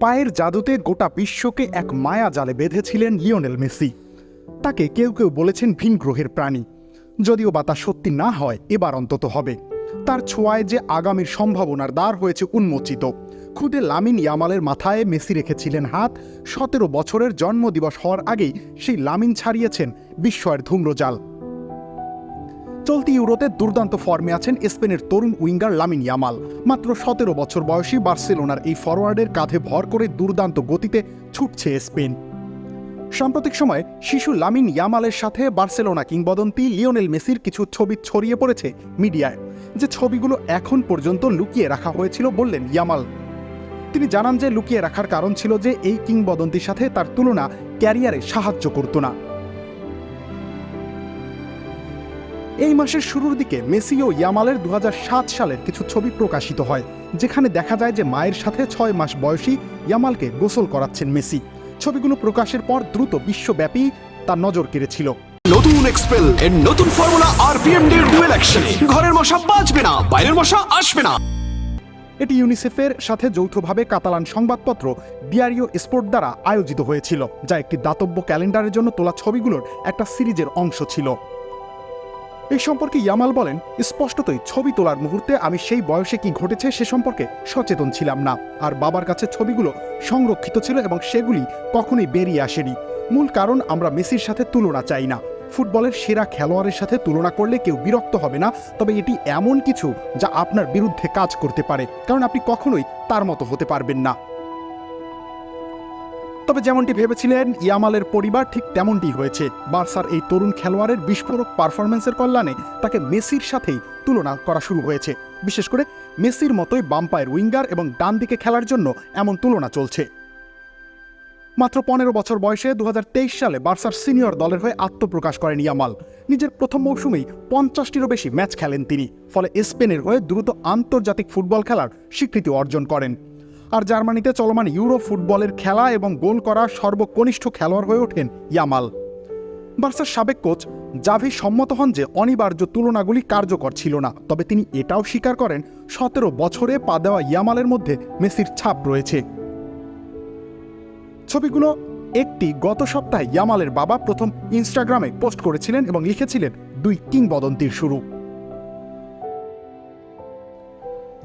পায়ের জাদুতে গোটা বিশ্বকে এক মায়া জালে বেঁধেছিলেন লিওনেল মেসি। তাকে কেউ কেউ বলেছেন ভিন গ্রহের প্রাণী। যদিও বা তা সত্যি না হয়, এবার অন্তত হবে। তার ছোঁয়ায় যে আগামীর সম্ভাবনার দ্বার হয়েছে উন্মোচিত। খুদে লামিন ইয়ামালের মাথায় মেসি রেখেছিলেন হাত। 17 বছরের জন্মদিবস হওয়ার আগেই সেই লামিন ছাড়িয়েছেন বিস্ময়ের ধূম্রজাল। চলতি ইউরোতে দুর্দান্ত ফর্মে আছেন স্পেনের তরুণ উইঙ্গার লামিন ইয়ামাল। মাত্র 17 বছর বয়সী বার্সেলোনার এই ফরোয়ার্ডের কাঁধে ভর করে দুর্দান্ত গতিতে ছুটছে স্পেন। সাম্প্রতিক সময়ে শিশু লামিন ইয়ামালের সাথে বার্সেলোনা কিংবদন্তি লিওনেল মেসির কিছু ছবি ছড়িয়ে পড়েছে মিডিয়ায়, যে ছবিগুলো এখন পর্যন্ত লুকিয়ে রাখা হয়েছিল বললেন ইয়ামাল। তিনি জানান যে লুকিয়ে রাখার কারণ ছিল যে এই কিংবদন্তির সাথে তার তুলনা ক্যারিয়ারে সাহায্য করত না। এই মাসের শুরুর দিকে মেসি ও ইয়ামালের 2007 সালের কিছু ছবি প্রকাশিত হয়, যেখানে দেখা যায় যে মায়ের সাথে 6 মাস বয়সী ইয়ামালকে গোসল করাচ্ছেন মেসি। ছবিগুলো প্রকাশের পর দ্রুত বিশ্বব্যাপী তার নজর কেড়েছিল। নতুন এক্সপেল এর নতুন ফর্মুলা আরপিএম এর ডুয়েল অ্যাকশন। ঘরের মশা বাঁচবে না, বাইরের মশা আসবে না। এটি ইউনিসেফের সাথে যৌথভাবে কাতালান সংবাদপত্র ডিয়ারিও স্পোর্ট দ্বারা আয়োজিত হয়েছিল, যা একটি দাতব্য ক্যালেন্ডারের জন্য তোলা ছবিগুলোর একটা সিরিজের অংশ ছিল। এই সম্পর্কে ইয়ামাল বলেন, স্পষ্টতই ছবি তোলার মুহূর্তে আমি সেই বয়সে কি ঘটেছে সে সম্পর্কে সচেতন ছিলাম না। আর বাবার কাছে ছবিগুলো সংরক্ষিত ছিল এবং সেগুলি কখনোই বেরিয়ে আসেনি। মূল কারণ, আমরা মেসির সাথে তুলনা চাই না। ফুটবলের সেরা খেলোয়াড়ের সাথে তুলনা করলে কেউ বিরক্ত হবে না, তবে এটি এমন কিছু যা আপনার বিরুদ্ধে কাজ করতে পারে, কারণ আপনি কখনোই তার মতো হতে পারবেন না। তবে যেমনটি ভেবেছিলেন ইয়ামালের পরিবার, ঠিক তেমনটি হয়েছে। বার্সার এই তরুণ খেলোয়াড়ের বিস্ফোরক পারফরম্যান্সের কল্যাণে তাকে মেসির সাথেই তুলনা করা শুরু হয়েছে। বিশেষ করে মেসির মতোই বাম পায়ের উইঙ্গার এবং ডান দিকে খেলার জন্য এমন তুলনা চলছে। মাত্র 15 বছর বয়সে 2023 সালে বার্সার সিনিয়র দলের হয়ে আত্মপ্রকাশ করেন ইয়ামাল। নিজের প্রথম মৌসুমেই 50টিরও বেশি ম্যাচ খেলেন তিনি, ফলে স্পেনের হয়ে দ্রুত আন্তর্জাতিক ফুটবল খেলার স্বীকৃতি অর্জন করেন। আর জার্মানিতে চলমান ইউরো ফুটবলের খেলা এবং গোল করা সর্বকনিষ্ঠ খেলোয়াড় হয়ে ওঠেন ইয়ামাল। বার্সার সাবেক কোচ জাভি সম্মত হন যে অনিবার্য তুলনাগুলি কার্যকর ছিল না, তবে তিনি এটাও স্বীকার করেন 17 বছরে পা দেওয়া ইয়ামালের মধ্যে মেসির ছাপ রয়েছে। ছবিগুলো একটি গত সপ্তাহে ইয়ামালের বাবা প্রথম ইনস্টাগ্রামে পোস্ট করেছিলেন এবং লিখেছিলেন, 2 কিংবদন্তির শুরু।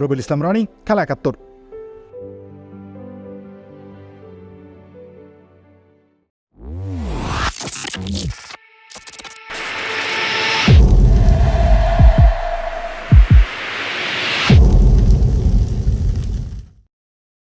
রবিউল ইসলাম রানী, খেলা 71।